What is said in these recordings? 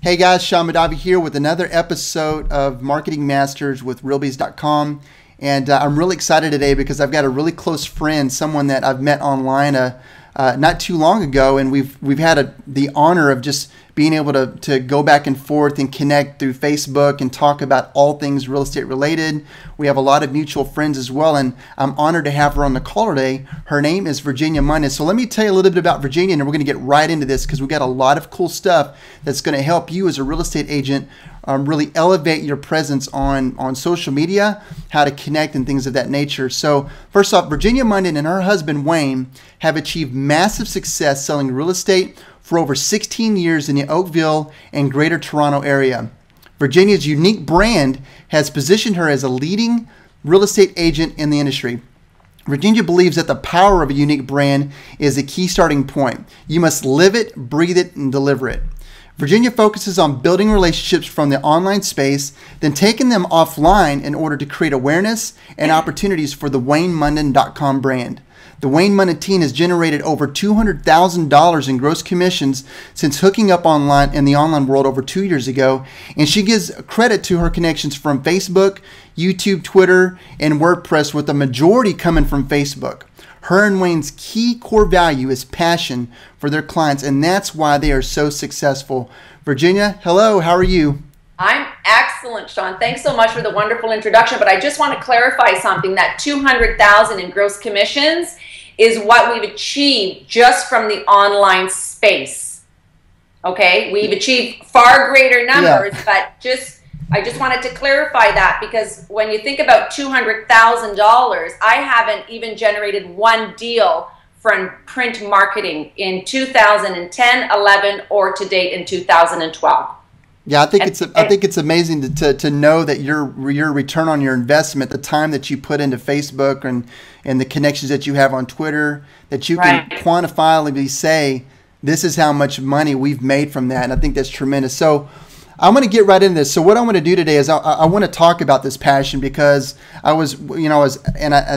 Hey guys, Sean Madavi here with another episode of Marketing Masters with Realbees.com. And I'm really excited today because I've got a really close friend, someone that I've met online not too long ago, and we've had the honor of just being able to go back and forth and connect through Facebook and talk about all things real estate related. We have a lot of mutual friends as well, and I'm honored to have her on the call today. Her name is Virginia Mundes. So let me tell you a little bit about Virginia, and we're going to get right into this because we've got a lot of cool stuff that's going to help you as a real estate agent really elevate your presence on social media, how to connect and things of that nature. So first off, Virginia Mundes and her husband Wayne have achieved massive success selling real estate for over 16 years in the Oakville and Greater Toronto area. Virginia's unique brand has positioned her as a leading real estate agent in the industry. Virginia believes that the power of a unique brand is a key starting point. You must live it, breathe it, and deliver it. Virginia focuses on building relationships from the online space, then taking them offline in order to create awareness and opportunities for the WayneMunden.com brand. The Wayne Munden team has generated over $200,000 in gross commissions since hooking up online in the online world over 2 years ago, and she gives credit to her connections from Facebook, YouTube, Twitter, and WordPress, with the majority coming from Facebook. Her and Wayne's key core value is passion for their clients, and that's why they are so successful. Virginia, hello, how are you? I'm excellent, Sean. Thanks so much for the wonderful introduction, but I just want to clarify something. That $200,000 in gross commissions is what we've achieved just from the online space. Okay, we've achieved far greater numbers, but I just wanted to clarify that, because when you think about $200,000, I haven't even generated one deal from print marketing in 2010, 11, or to date in 2012. Yeah, I think it's amazing to know that your return on your investment, the time that you put into Facebook and the connections that you have on Twitter, that you can quantifiably say, this is how much money we've made from that. And I think that's tremendous. So I'm going to get right into this. So what I want to do today is I want to talk about this passion, because I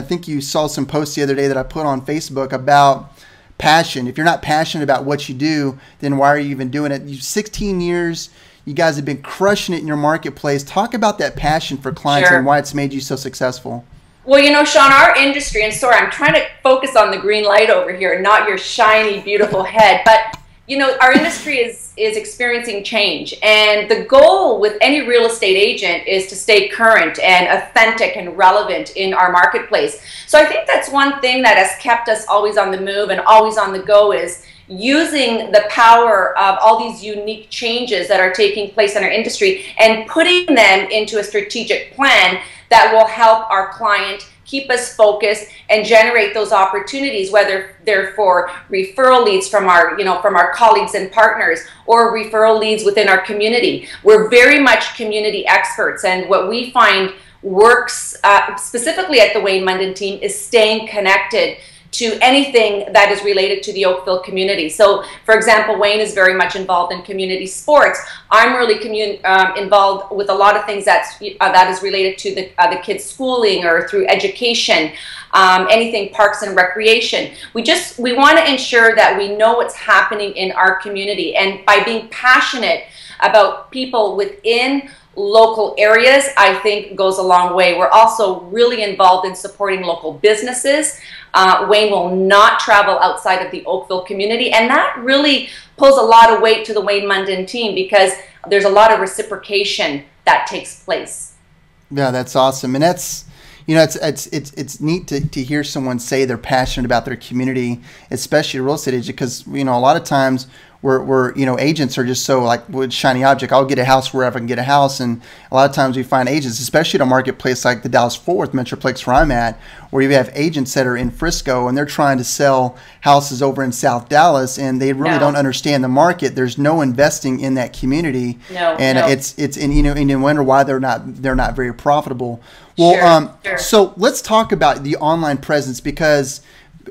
think you saw some posts the other day that I put on Facebook about passion. If you're not passionate about what you do, then why are you even doing it? 16 years. You guys have been crushing it in your marketplace. Talk about that passion for clients and why it's made you so successful. Well, you know, Sean, our industry, and sorry, I'm trying to focus on the green light over here, not your shiny, beautiful head, but, you know, our industry is experiencing change. And the goal with any real estate agent is to stay current and authentic and relevant in our marketplace. So I think that's one thing that has kept us always on the move and always on the go, is using the power of all these unique changes that are taking place in our industry and putting them into a strategic plan that will help our client keep us focused and generate those opportunities, whether they're for referral leads from our colleagues and partners, or referral leads within our community. We're very much community experts, and what we find works specifically at the Wayne Munden team is staying connected to anything that is related to the Oakville community. So, for example, Wayne is very much involved in community sports. I'm really involved with a lot of things that is related to the kids' schooling or through education, anything parks and recreation. We want to ensure that we know what's happening in our community, and by being passionate about people within local areas, I think goes a long way. We're also really involved in supporting local businesses. Wayne will not travel outside of the Oakville community, and that really pulls a lot of weight to the Wayne Munden team, because there's a lot of reciprocation that takes place. Yeah, that's awesome. And that's, you know, it's neat to hear someone say they're passionate about their community, especially a real estate agent, because, you know, a lot of times we're agents are just so like with shiny object. I'll get a house wherever I can get a house, and a lot of times we find agents, especially at a marketplace like the Dallas-Fort Worth Metroplex where I'm at, where you have agents that are in Frisco and they're trying to sell houses over in South Dallas, and they really don't understand the market. There's no investing in that community, and you wonder why they're not very profitable. Well, so let's talk about the online presence, because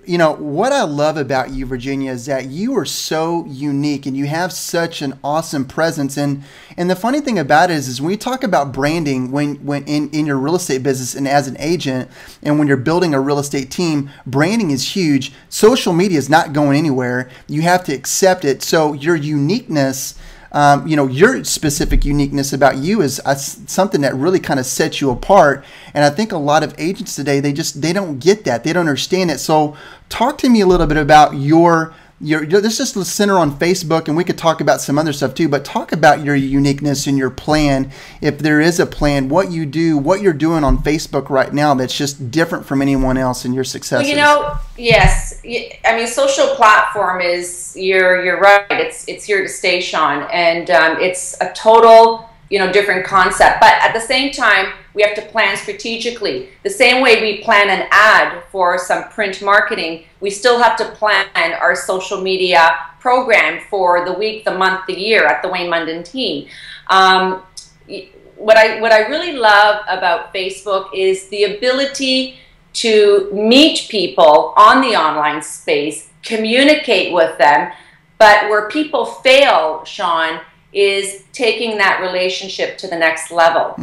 you know, what I love about you, Virginia, is that you are so unique and you have such an awesome presence. And the funny thing about it is when we talk about branding, when in your real estate business and as an agent, and when you're building a real estate team, branding is huge. Social media is not going anywhere. You have to accept it. So your uniqueness your specific uniqueness about you is something that really kind of sets you apart. And I think a lot of agents today, they don't get that. They don't understand it. So talk to me a little bit about your let's just center on Facebook, and we could talk about some other stuff too, but talk about your uniqueness and your plan. If there is a plan, what you do, what you're doing on Facebook right now that's just different from anyone else and your successes. Well, yes. I mean, social platform is, you're right. It's here to stay, Sean. And it's a total, different concept. But at the same time, we have to plan strategically. The same way we plan an ad for some print marketing, we still have to plan our social media program for the week, the month, the year at the Wayne Munden team. What I really love about Facebook is the ability to meet people on the online space, communicate with them, but where people fail, Sean, is taking that relationship to the next level.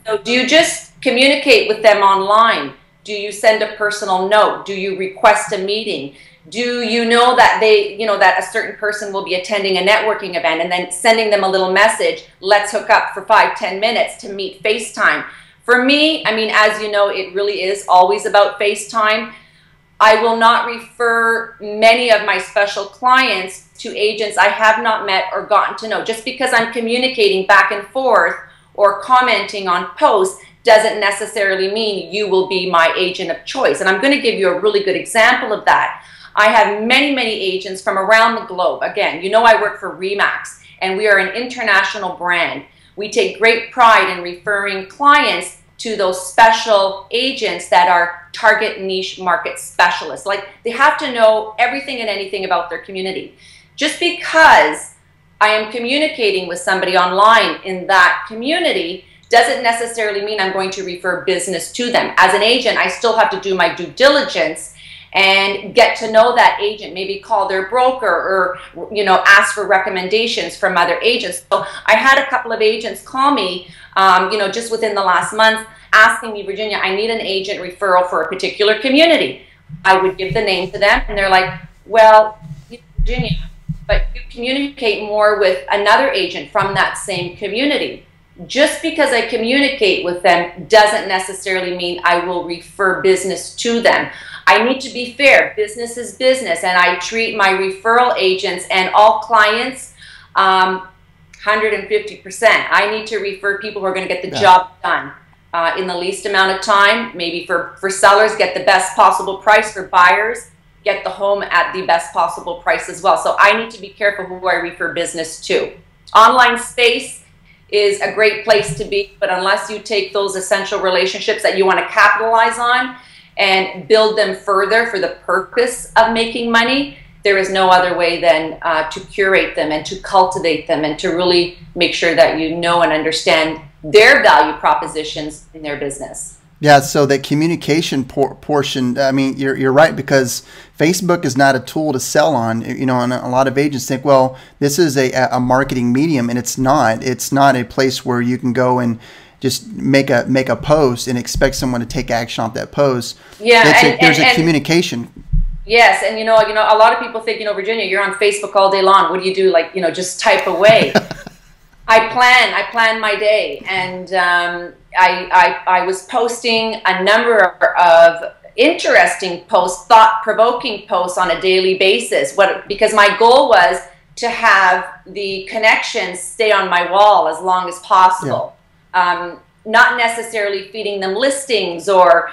So do you just communicate with them online? Do you send a personal note? Do you request a meeting? Do you know that that a certain person will be attending a networking event, and then sending them a little message, let's hook up for 5-10 minutes to meet FaceTime? For me, I mean, as you know, it really is always about FaceTime. I will not refer many of my special clients to agents I have not met or gotten to know. Just because I'm communicating back and forth or commenting on posts doesn't necessarily mean you will be my agent of choice. And I'm going to give you a really good example of that. I have many, many agents from around the globe. Again, I work for RE/MAX, and we are an international brand. We take great pride in referring clients to those special agents that are target niche market specialists. Like, they have to know everything and anything about their community. Just because I am communicating with somebody online in that community doesn't necessarily mean I'm going to refer business to them. As an agent, I still have to do my due diligence and get to know that agent, maybe call their broker, or ask for recommendations from other agents. So I had a couple of agents call me just within the last month, asking me, Virginia, I need an agent referral for a particular community. I would give the name to them, and they're like, well, Virginia, but you communicate more with another agent from that same community. Just because I communicate with them doesn't necessarily mean I will refer business to them. I need to be fair. Business is business, and I treat my referral agents and all clients 150%. I need to refer people who are going to get the job done in the least amount of time. Maybe for sellers, get the best possible price. For buyers, get the home at the best possible price as well. So I need to be careful who I refer business to. Online space is a great place to be, but unless you take those essential relationships that you want to capitalize on and build them further for the purpose of making money, there is no other way than to curate them and to cultivate them and to really make sure that you know and understand their value propositions in their business. Yeah, so that communication portion, I mean, you're right, because Facebook is not a tool to sell on. And a lot of agents think, well, this is a marketing medium, and it's not. It's not a place where you can go and just make a post and expect someone to take action off that post. Yeah, there's a communication. Yes, and a lot of people think, Virginia, you're on Facebook all day long. What do you do? Like, just type away. I plan my day, and I was posting a number of interesting posts, thought-provoking posts on a daily basis. Because my goal was to have the connections stay on my wall as long as possible. Yeah. Not necessarily feeding them listings or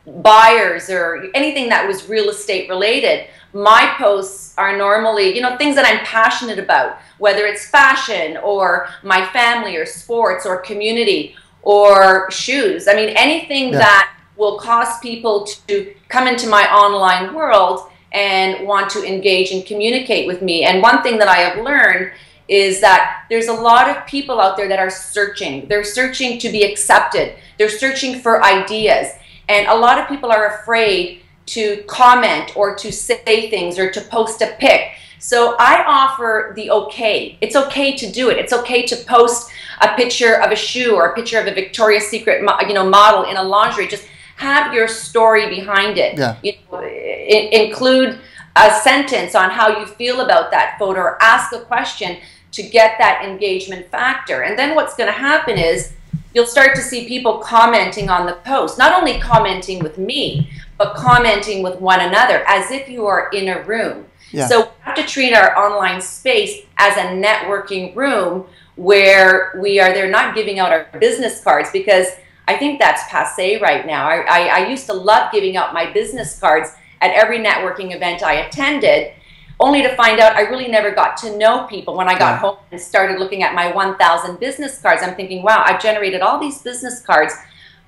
buyers or anything that was real estate related. My posts are normally, things that I'm passionate about, whether it's fashion or my family or sports or community or shoes. I mean, anything that will cause people to come into my online world and want to engage and communicate with me. And one thing that I have learned is that there's a lot of people out there that are searching. They're searching to be accepted. They're searching for ideas. And a lot of people are afraid to comment or to say things or to post a pic. So I offer the okay. It's okay to do it. It's okay to post a picture of a shoe or a picture of a Victoria's Secret model in a lingerie. Just have your story behind it. Yeah. Include a sentence on how you feel about that photo, or ask a question to get that engagement factor. And then what's going to happen is you'll start to see people commenting on the post, not only commenting with me, but commenting with one another as if you are in a room. Yeah. So we have to treat our online space as a networking room where we are there not giving out our business cards, because I think that's passé right now. I used to love giving out my business cards at every networking event I attended, only to find out I really never got to know people. When I got home and started looking at my 1,000 business cards, I'm thinking, wow, I've generated all these business cards,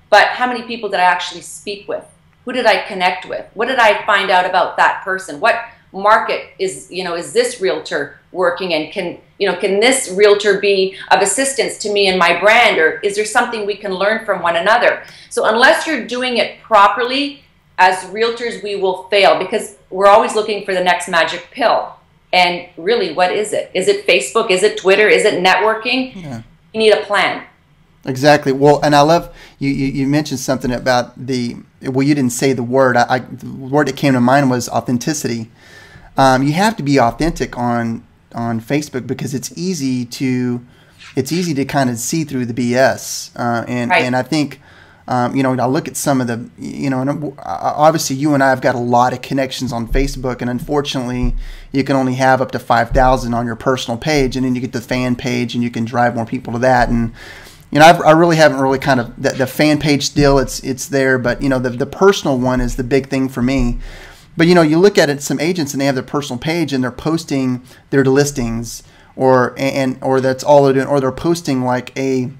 but how many people did I actually speak with? Who did I connect with? What did I find out about that person? What market is this realtor working in? Can this realtor be of assistance to me and my brand, or is there something we can learn from one another? So unless you're doing it properly, as realtors, we will fail, because we're always looking for the next magic pill. And really, what is it? Is it Facebook? Is it Twitter? Is it networking? Yeah. You need a plan. Exactly. Well, and I love you mentioned something about you didn't say the word. The word that came to mind was authenticity. You have to be authentic on Facebook, because it's easy to kind of see through the BS. And I think, I look at some of the, and obviously you and I have got a lot of connections on Facebook, and unfortunately you can only have up to 5,000 on your personal page, and then you get the fan page and you can drive more people to that. And, I really haven't really kind of, the fan page still, it's there, but, the personal one is the big thing for me. But, you look at it, some agents, and they have their personal page and they're posting their listings, or that's all they're doing, or they're posting like a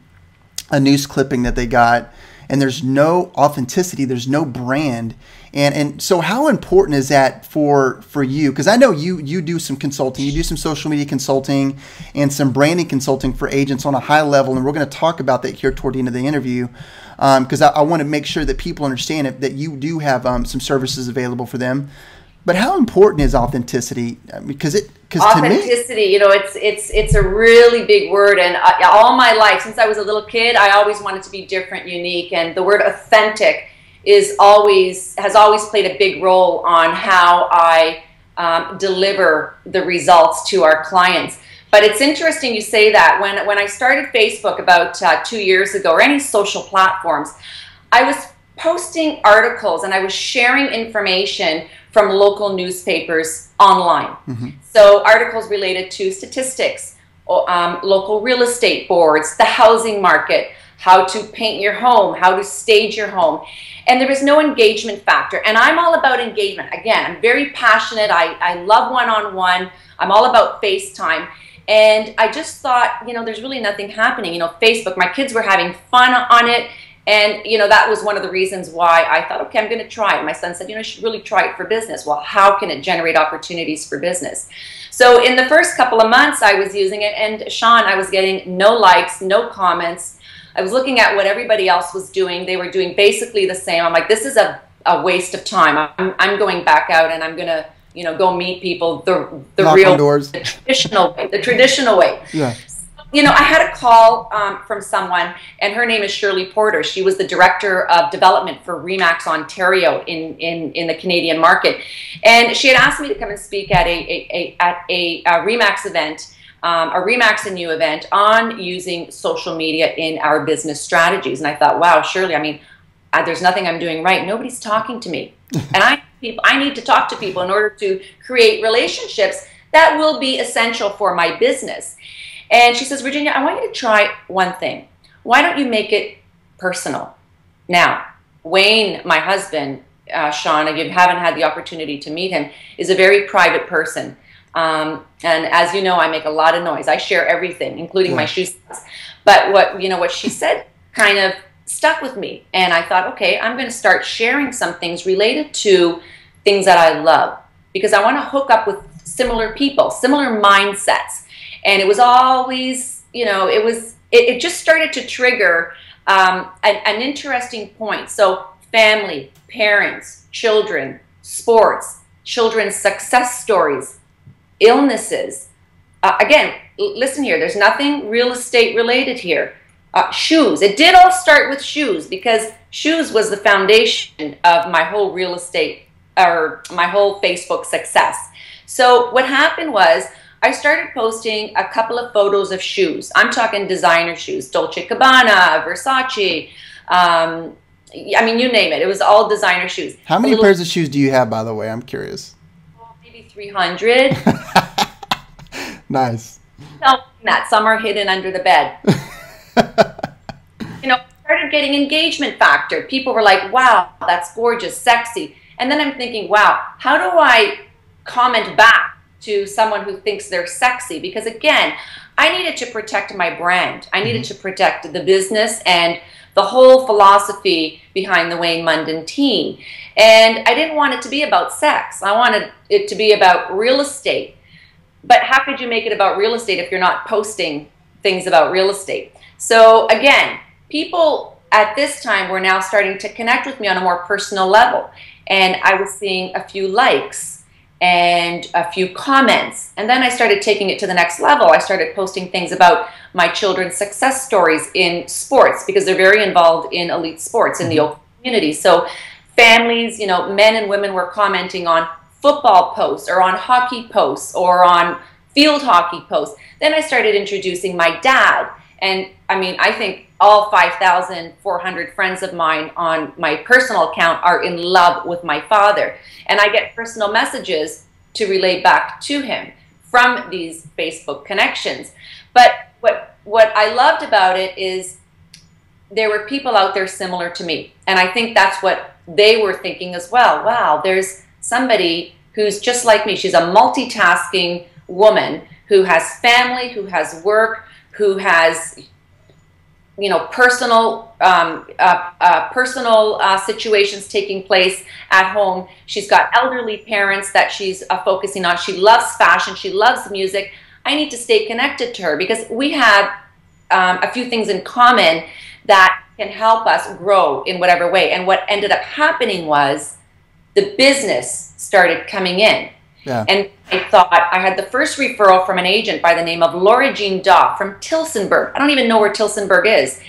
news clipping that they got, and there's no authenticity, there's no brand. And so how important is that for you? Because I know you do some consulting, you do some social media consulting and some branding consulting for agents on a high level, and we're going to talk about that here toward the end of the interview, because I want to make sure that people understand that you do have some services available for them. But how important is authenticity? Because authenticity, to me, it's a really big word, and all my life, since I was a little kid, I always wanted to be different, unique, and the word authentic has always played a big role on how I deliver the results to our clients. But it's interesting you say that. When I started Facebook about 2 years ago, or any social platforms, I was posting articles and I was sharing information from local newspapers online. Mm-hmm. So articles related to statistics, local real estate boards, the housing market, how to paint your home, how to stage your home. And there was no engagement factor. And I'm all about engagement. Again, I'm very passionate. I love one-on-one. I'm all about FaceTime. And I just thought, there's really nothing happening. Facebook, my kids were having fun on it. And, that was one of the reasons why I thought, okay, I'm going to try it. My son said, you should really try it for business. Well, how can it generate opportunities for business? So in the first couple of months I was using it, and Sean, I was getting no likes, no comments. I was looking at what everybody else was doing. They were doing basically the same. I'm like, this is a waste of time. I'm going back out and I'm going to, go meet people the real, the traditional way. Yeah. I had a call from someone, and her name is Shirley Porter. She was the director of development for RE/MAX Ontario in the Canadian market, and she had asked me to come and speak at a RE/MAX event, a RE/MAX and You event on using social media in our business strategies. And I thought, wow, Shirley, there's nothing I'm doing right. Nobody's talking to me, and I need to talk to people in order to create relationships that will be essential for my business. And she says, Virginia, I want you to try one thing. Why don't you make it personal? Now, Wayne, my husband, Sean, if you haven't had the opportunity to meet him, is a very private person. And as you know, I make a lot of noise. I share everything, including my shoes. But what she said kind of stuck with me. And I thought, okay, I'm going to start sharing some things related to things that I love, because I want to hook up with similar people, similar mindsets. And it was always, it just started to trigger an interesting point. So family, parents, children, sports, children's success stories, illnesses. Again, listen here, there's nothing real estate related here. Shoes. It did all start with shoes, because shoes was the foundation of my whole real estate, or my whole Facebook success. So what happened was, I started posting a couple of photos of shoes. I'm talking designer shoes, Dolce & Gabbana, Versace, I mean, you name it. It was all designer shoes. How many pairs of shoes do you have, by the way? I'm curious. Maybe 300. Nice. No, that some are hidden under the bed. You know, I started getting engagement factor. People were like, wow, that's gorgeous, sexy. And then I'm thinking, wow, how do I comment back to someone who thinks they're sexy? Because again, I needed to protect my brand. I needed to protect the business and the whole philosophy behind the Wayne Munden team. And I didn't want it to be about sex. I wanted it to be about real estate. But how could you make it about real estate if you're not posting things about real estate? So again, people at this time were now starting to connect with me on a more personal level. And I was seeing a few likes and a few comments. And then I started taking it to the next level. I started posting things about my children's success stories in sports, because they're very involved in elite sports in the Oakland community. So families, you know, men and women were commenting on football posts or on hockey posts or on field hockey posts. Then I started introducing my dad. And I mean, I think all 5,400 friends of mine on my personal account are in love with my father. And I get personal messages to relay back to him from these Facebook connections. But what I loved about it is there were people out there similar to me. And I think that's what they were thinking as well. Wow, there's somebody who's just like me. She's a multitasking woman who has family, who has work, who has, you know, personal situations taking place at home. She's got elderly parents that she's focusing on. She loves fashion. She loves music. I need to stay connected to her because we have a few things in common that can help us grow in whatever way. And what ended up happening was the business started coming in. Yeah. And I thought I had the first referral from an agent by the name of Laura Jean Daw from Tillsonburg. I don't even know where Tillsonburg is.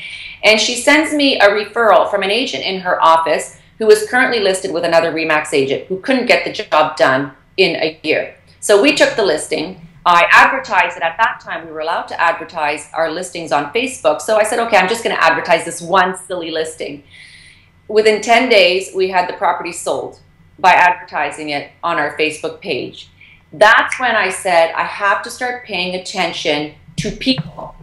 And she sends me a referral from an agent in her office who was currently listed with another RE/MAX agent who couldn't get the job done in a year. So we took the listing. I advertised it. At that time, we were allowed to advertise our listings on Facebook. So I said, okay, I'm just going to advertise this one silly listing. Within 10 days, we had the property sold by advertising it on our Facebook page. That's when I said I have to start paying attention to people,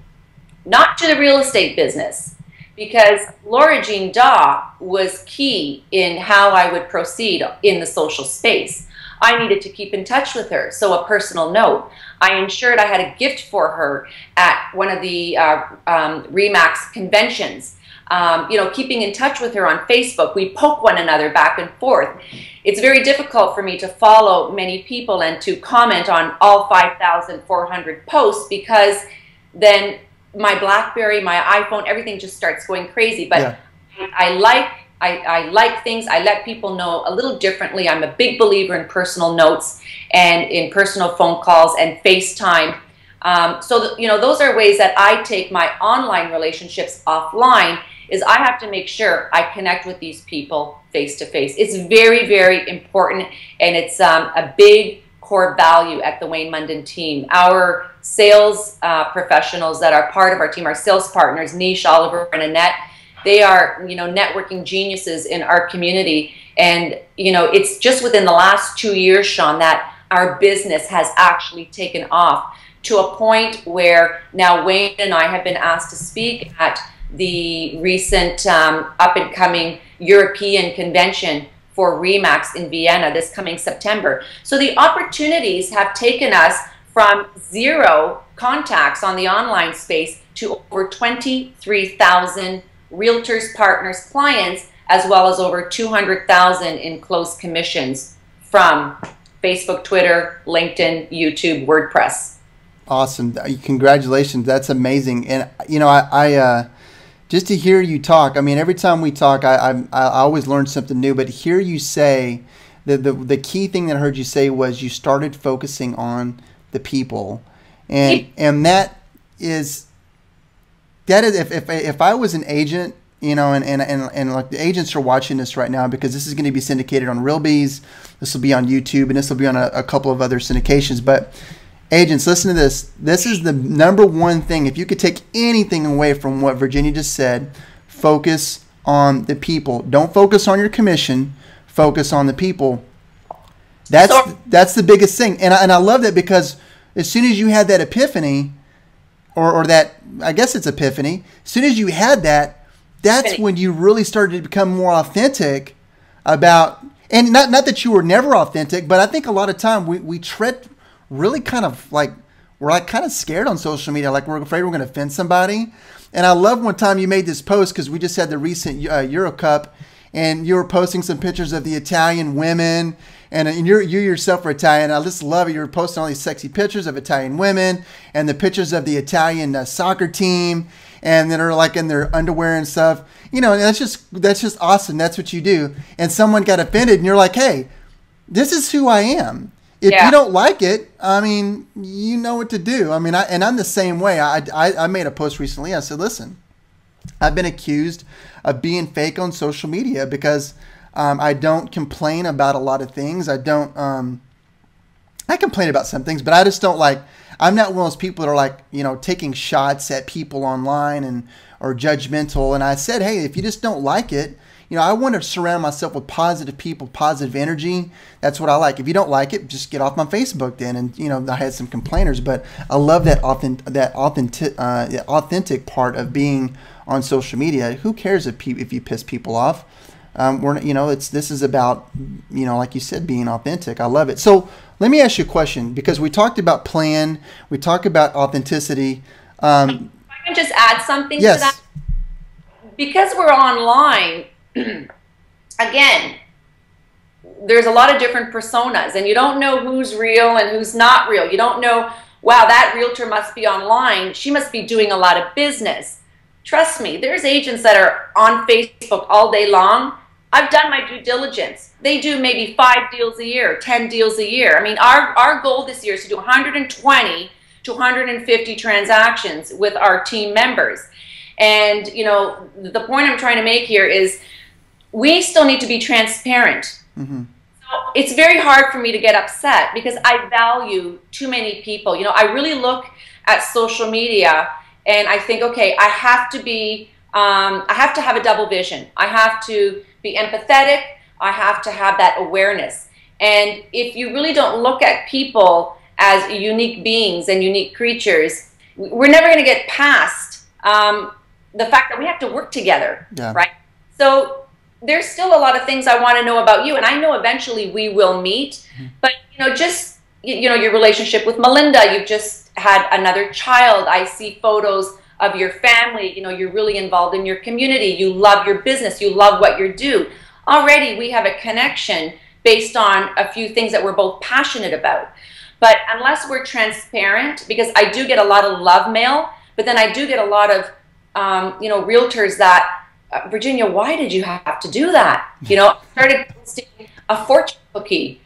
not to the real estate business, because Laura Jean Daw was key in how I would proceed in the social space. I needed to keep in touch with her. So a personal note, I ensured I had a gift for her at one of the RE/MAX conventions. You know, keeping in touch with her on Facebook. We poke one another back and forth. It's very difficult for me to follow many people and to comment on all 5,400 posts because then my BlackBerry, my iPhone, everything just starts going crazy. But yeah. I like things. I let people know a little differently. I'm a big believer in personal notes and in personal phone calls and FaceTime. You know, those are ways that I take my online relationships offline. Is I have to make sure I connect with these people face to face. It's very, very important, and it's a big core value at the Wayne Munden team. Our sales professionals that are part of our team, our sales partners, Nish, Oliver, and Annette, they are, you know, networking geniuses in our community. And, you know, it's just within the last 2 years, Sean, that our business has actually taken off to a point where now Wayne and I have been asked to speak at the recent up-and-coming European convention for RE/MAX in Vienna this coming September. So the opportunities have taken us from 0 contacts on the online space to over 23,000 realtors, partners, clients, as well as over 200,000 in closed commissions from Facebook, Twitter, LinkedIn, YouTube, WordPress. Awesome. Congratulations. That's amazing. And, you know, I just to hear you talk, I mean, every time we talk, I always learn something new. But hear you say, the key thing that I heard you say was you started focusing on the people. And that is if I was an agent, you know, and like the agents are watching this right now because this is going to be syndicated on Realbees, this will be on YouTube, and this will be on a couple of other syndications. But Agents, listen to this. This is the number one thing. If you could take anything away from what Virginia just said, focus on the people. Don't focus on your commission. Focus on the people. That's the biggest thing. And I love that, because as soon as you had that epiphany, or that, I guess it's epiphany, as soon as you had that, that's when you really started to become more authentic about, and not that you were never authentic, but I think a lot of time we tread really kind of like, we're like kind of scared on social media, like we're afraid we're going to offend somebody. And I love one time you made this post, because we just had the recent Euro Cup, and you were posting some pictures of the Italian women, and you yourself are Italian. I just love it. You were posting all these sexy pictures of Italian women, and the pictures of the Italian soccer team, and that are like in their underwear and stuff. You know, and that's just awesome. That's what you do. And someone got offended, and you're like, hey, this is who I am. If you don't like it, I mean, you know what to do. I mean, I'm the same way. I made a post recently. I said, listen, I've been accused of being fake on social media because I don't complain about a lot of things. I complain about some things, but I just don't like, I'm not one of those people that are like, you know, taking shots at people online or judgmental. And I said, hey, if you just don't like it, you know, I want to surround myself with positive people, positive energy. That's what I like. If you don't like it, just get off my Facebook then. And, you know, I had some complainers, but I love that authentic part of being on social media. Who cares if you piss people off? You know, this is about, you know, like you said, being authentic. I love it. So let me ask you a question, because we talked about plan, we talked about authenticity. If I can just add something to that. Because we're online, again, there's a lot of different personas, and you don't know who's real and who's not real. You don't know, wow, that realtor must be online. She must be doing a lot of business. Trust me, there's agents that are on Facebook all day long. I've done my due diligence. They do maybe 5 deals a year, 10 deals a year. I mean, our goal this year is to do 120 to 150 transactions with our team members. And, you know, the point I'm trying to make here is we still need to be transparent. Mm-hmm. So it's very hard for me to get upset, because I value too many people. You know, I really look at social media and I think, okay, I have to have a double vision. I have to be empathetic. I have to have that awareness. And if you really don't look at people as unique beings and unique creatures, we're never going to get past the fact that we have to work together, right? So there's still a lot of things I want to know about you, and I know eventually we will meet. But, you know, just, you know, your relationship with Melinda, you've just had another child. I see photos of your family. You know, you're really involved in your community. You love your business. You love what you do. Already we have a connection based on a few things that we're both passionate about. But unless we're transparent, because I do get a lot of love mail, but then I do get a lot of, you know, realtors that, Virginia, why did you have to do that? You know, I started posting a fortune cookie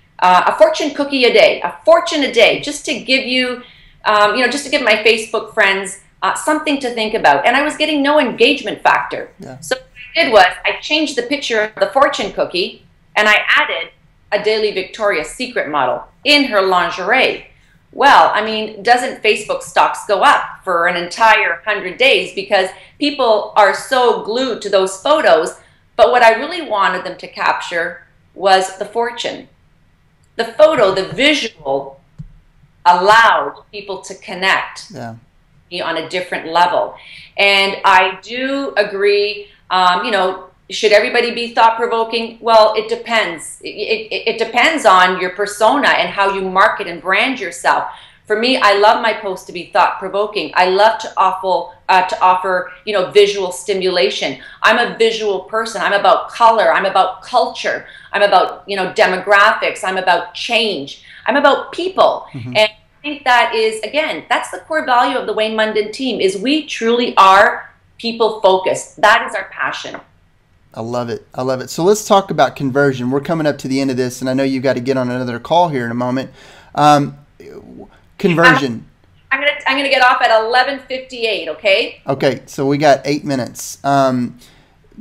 a day, a fortune a day, just to give you, you know, just to give my Facebook friends something to think about. And I was getting no engagement factor. So what I did was I changed the picture of the fortune cookie, and I added a daily Victoria's Secret model in her lingerie. Well, I mean, doesn't Facebook stocks go up for an entire 100 days because people are so glued to those photos? But what I really wanted them to capture was the fortune. The photo, the visual, allowed people to connect on a different level. And I do agree, you know, should everybody be thought-provoking? Well, it depends. It depends on your persona and how you market and brand yourself. For me, I love my posts to be thought-provoking. I love to offer, you know, visual stimulation. I'm a visual person. I'm about color. I'm about culture. I'm about, you know, demographics. I'm about change. I'm about people. And I think that is, again, that's the core value of the Wayne Munden team, is we truly are people-focused. That is our passion. I love it. I love it. So let's talk about conversion. We're coming up to the end of this, and I know you've got to get on another call here in a moment. Conversion. I'm gonna get off at 11:58. Okay. Okay. So we got 8 minutes.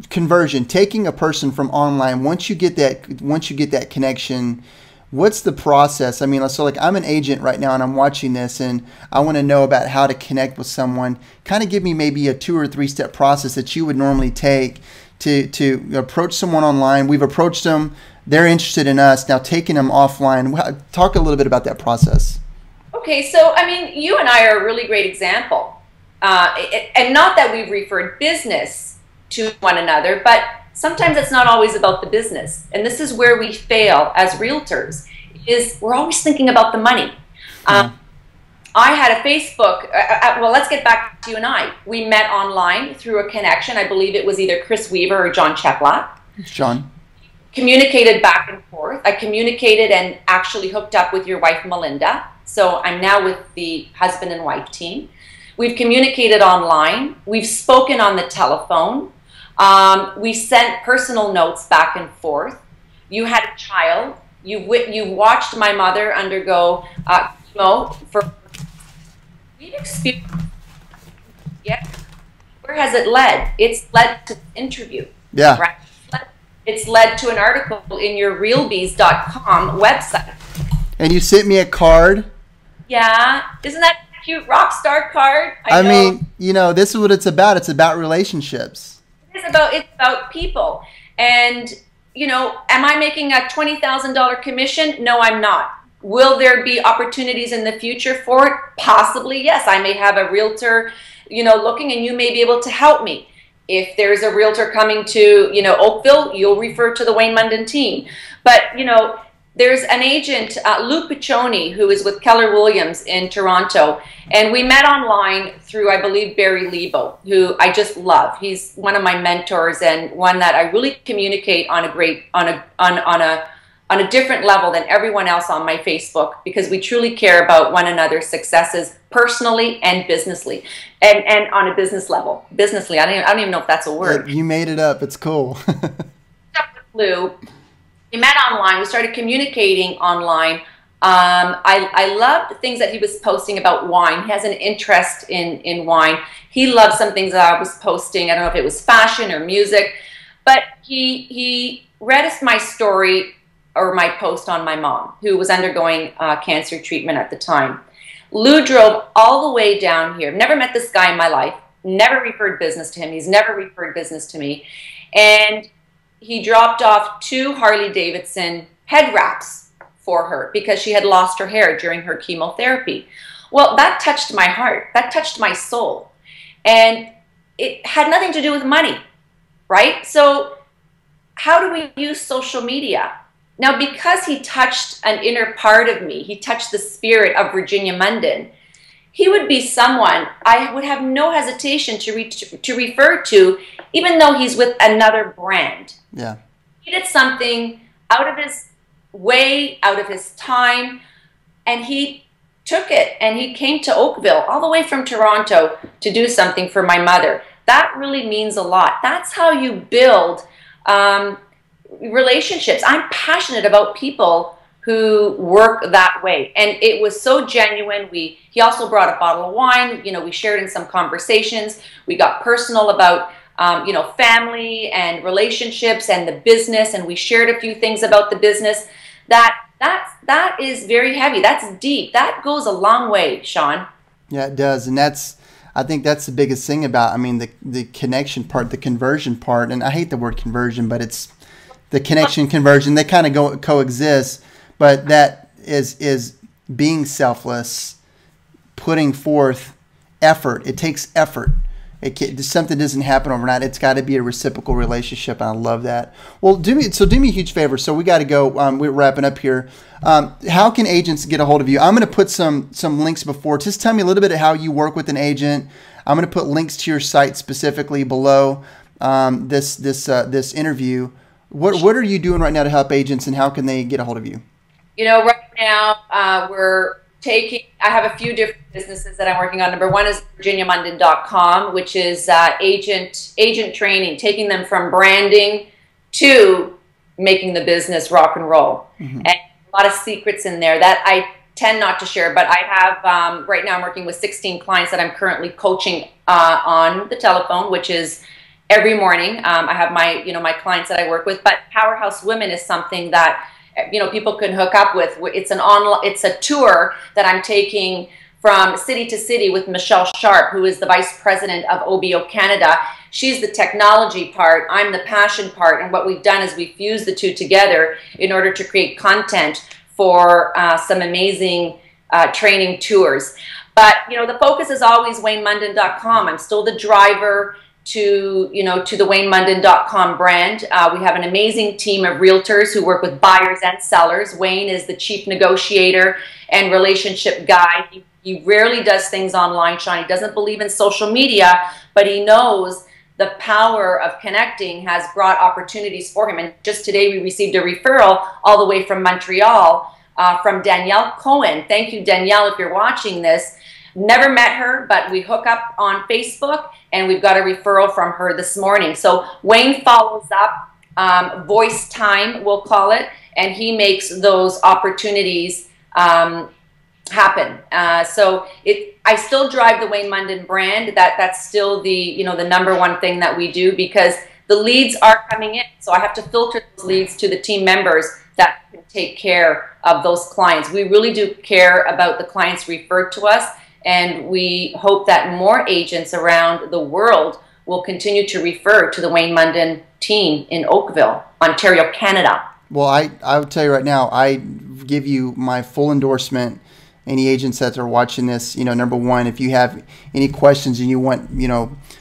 Conversion. Taking a person from online. Once you get that connection, What's the process? I mean, so like I'm an agent right now and I'm watching this and I want to know about how to connect with someone. Kind of give me maybe a 2 or 3 step process that you would normally take to approach someone online. We've approached them. They're interested in us. Now taking them offline. Talk a little bit about that process. Okay, so I mean, you and I are a really great example. And not that we've referred business to one another, but sometimes it's not always about the business. And this is where we fail as realtors, is we're always thinking about the money. I had a Facebook, well, let's get back to you and I. We met online through a connection. I believe it was either Chris Weaver or John Cheplack. John. Communicated back and forth. I communicated and actually hooked up with your wife, Melinda. So I'm now with the husband and wife team. We've communicated online. We've spoken on the telephone. We sent personal notes back and forth. You had a child. You watched my mother undergo chemo for. We've experienced. Yeah. Where has it led? It's led to interview. Yeah. Right? It's led to an article in your realbees.com website. And you sent me a card. Yeah. Isn't that a cute rock star card? I mean, you know, this is what it's about. It's about relationships. It's about people. And, you know, am I making a $20,000 commission? No, I'm not. Will there be opportunities in the future for it? Possibly, yes. I may have a realtor, you know, looking, and you may be able to help me. If there's a realtor coming to, you know, Oakville, you'll refer to the Wayne Munden team. But, you know, there's an agent, Lou Piccioni, who is with Keller Williams in Toronto, and we met online through, I believe, Barry Lebo, who I just love. He's one of my mentors and one that I really communicate on a different level than everyone else on my Facebook, because we truly care about one another's successes personally and businessly, and on a business level. Businessly, I don't even know if that's a word. You made it up. It's cool. Lou. We met online. We started communicating online. I loved the things that he was posting about wine. He has an interest in wine. He loved some things that I was posting. I don't know if it was fashion or music, but he read my story or my post on my mom, who was undergoing cancer treatment at the time. Lou drove all the way down here. Never met this guy in my life. Never referred business to him. He's never referred business to me. And he dropped off 2 Harley-Davidson head wraps for her because she had lost her hair during her chemotherapy. Well, that touched my heart. That touched my soul. And it had nothing to do with money, right? So how do we use social media? Now, because he touched an inner part of me, he touched the spirit of Virginia Munden, he would be someone I would have no hesitation to refer to, even though he's with another brand. Yeah. He did something out of his way, out of his time, and he took it, and he came to Oakville, all the way from Toronto, to do something for my mother. That really means a lot. That's how you build relationships. I'm passionate about people who work that way, and it was so genuine. He also brought a bottle of wine. You know, we shared in some conversations. We got personal about you know, family and relationships and the business, and we shared a few things about the business. That is very heavy. That's deep. That goes a long way, Sean. Yeah, it does, and I think that's the biggest thing about, I mean, the connection part, the conversion part, and I hate the word conversion, but it's the connection conversion. They kind of coexist, but that is being selfless, putting forth effort. It takes effort. Something doesn't happen overnight. It's got to be a reciprocal relationship, and I love that. Well, do me a huge favor. So we got to go. We're wrapping up here. How can agents get a hold of you? I'm going to put some links before. Just tell me a little bit of how you work with an agent. I'm going to put links to your site specifically below this interview. What are you doing right now to help agents, and how can they get a hold of you? You know, right now I have a few different businesses that I'm working on. Number one is virginiamunden.com, which is agent training, taking them from branding to making the business rock and roll. Mm-hmm. And a lot of secrets in there that I tend not to share, but I have, right now I'm working with 16 clients that I'm currently coaching on the telephone, which is every morning. I have my clients that I work with, but Powerhouse Women is something that people can hook up with. It's a tour that I'm taking from city to city with Michelle Sharp, who is the Vice President of OBO Canada. She's the technology part, I'm the passion part, and what we've done is we've fused the two together in order to create content for some amazing training tours. But the focus is always WayneMunden.com. I'm still the driver to the WayneMunden.com brand. We have an amazing team of realtors who work with buyers and sellers. Wayne is the chief negotiator and relationship guy. He rarely does things online, Sean. He doesn't believe in social media, but he knows the power of connecting has brought opportunities for him. And just today we received a referral all the way from Montreal from Danielle Cohen. Thank you, Danielle, if you're watching this. Never met her, but we hook up on Facebook, and we've got a referral from her this morning. So Wayne follows up, voice time, we'll call it, and he makes those opportunities happen. So I still drive the Wayne Munden brand. That's still the the number one thing that we do, because the leads are coming in. So I have to filter those leads to the team members that can take care of those clients. We really do care about the clients referred to us, and we hope that more agents around the world will continue to refer to the Wayne Munden team in Oakville, Ontario, Canada. Well, I would tell you right now, I give you my full endorsement. Any agents that are watching this, number one, if you have any questions and you want,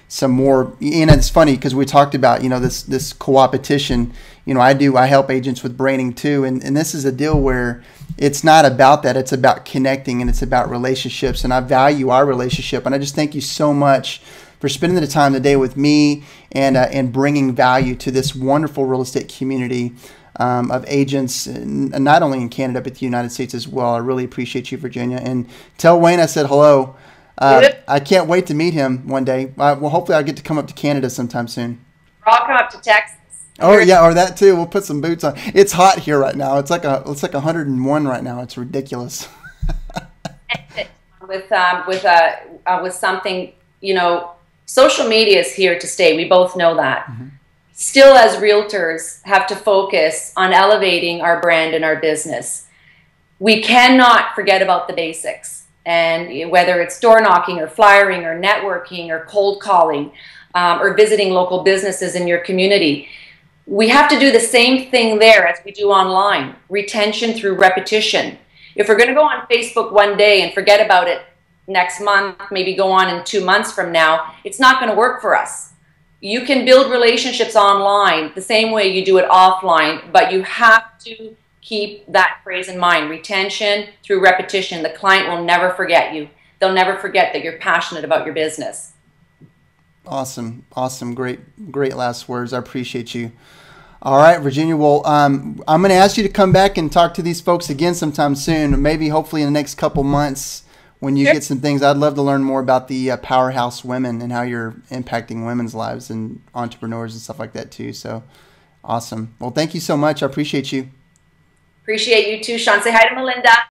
some more, and it's funny because we talked about, this co-opetition, I help agents with branding too. And this is a deal where it's not about that. It's about connecting, and it's about relationships. And I value our relationship. And I just thank you so much for spending the time today with me and bringing value to this wonderful real estate community of agents, not only in Canada, but the United States as well. I really appreciate you, Virginia. And tell Wayne I said hello. I can't wait to meet him one day. Well, hopefully I'll get to come up to Canada sometime soon. I'll come up to Texas. Oh yeah, or that too. We'll put some boots on. It's hot here right now. It's like 101 right now. It's ridiculous. with something, social media is here to stay. We both know that. Mm-hmm. Still, as realtors, have to focus on elevating our brand and our business. We cannot forget about the basics. And whether it's door knocking or flyering or networking or cold calling or visiting local businesses in your community, we have to do the same thing there as we do online. Retention through repetition. If we're going to go on Facebook one day and forget about it next month, maybe go on in 2 months from now, it's not going to work for us. You can build relationships online the same way you do it offline, but you have to keep that phrase in mind. Retention through repetition. The client will never forget you. They'll never forget that you're passionate about your business. Awesome. Awesome. Great last words. I appreciate you. All right, Virginia. Well, I'm going to ask you to come back and talk to these folks again sometime soon, maybe hopefully in the next couple months. When you get some things, I'd love to learn more about the Powerhouse Women and how you're impacting women's lives and entrepreneurs and stuff like that too. So awesome. Well, thank you so much. I appreciate you. Appreciate you too, Sean. Say hi to Melinda.